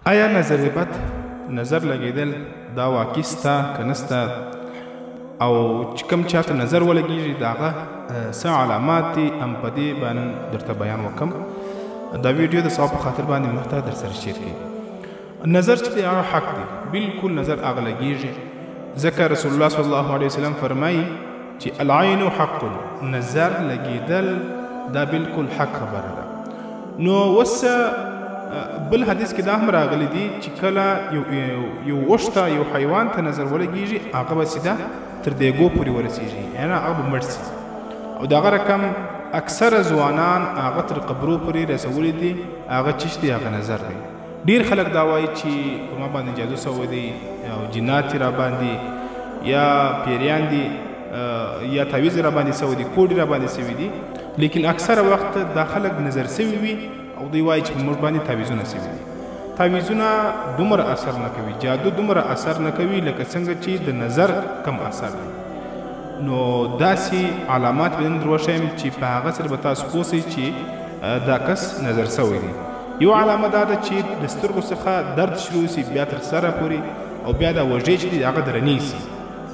آیا نظر بد نظر لګېدل دا واقع سته که نسته او چې کوم چاته نظر ولګېږي د هغه څه علامات دي هم په دې باندې درته بیان وکړم. دا ویډیو د ثواب په خاطر باندې مخته در سره شیر کړي. نظر چې دی هغه حق دی، بالکل نظر هغه لګېږي، ځکه رسول الله صلی الله علیه وسلم فرمایي چې العین حق، نظر لګېدل دا بالکل حق خبره ده. نو اوس بل حدیث کې دا هم راغلی دي چې کله یو وښته یو حیوان ته نظر ولګېږي هغه به سیده تر دیګو پورې ورسېږي، یعنې هغه به مړ سي. او د هغه رقم اکثره ځوانان هغه تر قبرو پورې رسولی دي، هغه چیش دی هغه نظر دی. ډېر خلک دا وایي چې په ما باندې جادو سوی دی او جنات یې را باندې یا پیریان دي یا تعویض را باندې سوی دی، کوډ را باندې سوی دي. لیکن اکثره وخت دا خلک نظر سوي وي او دوی وایي چې په موږ باندې تعویضونه سوي دي. تعویضونه دومره اثر نه کوي، جادو دومره اثر نه کوي لکه څنګه چې د نظر کم اثر دی. نو داسې علامات به در وښیم چې په هغه سره به تاسو پوه شئ چې دا کس نظر سوی دی. یو علامه دا ده چې د سترګو څخه درد شروع سي بیا تر سره پورې، او بیا دا وږې چې دي هغه درنې سي،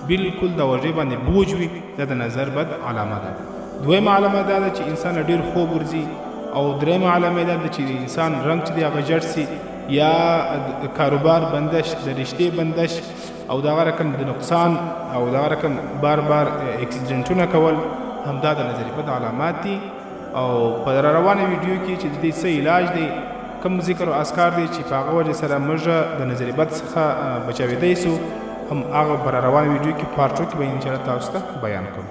بالکل د وږې باندې بوج وي، دا د نظر بد علامه ده. دویمه علامه دا ده چې انسان ډېر خوب ورځي، او درېیمه علامه دا ده چې د انسان رنګ چې دی هغه ژړ سي، یا کاروبار بندش، د رشتې بندش، او دغه رقم د نقصان او دغه رقم بار بار اکسیډنټونه کول، همدا د نظر بد علامات دي. او په روانه ویډیو کې چې د دې څه علاج دی، کوم ذکر او اذکار دی چې په هغه وجه سره موږ د نظر بد څخه بچاویدی سو، هم هغه په روانه ویډیو کې پارټ 2 کې به انشاءالله تاسو ته بیان کوم.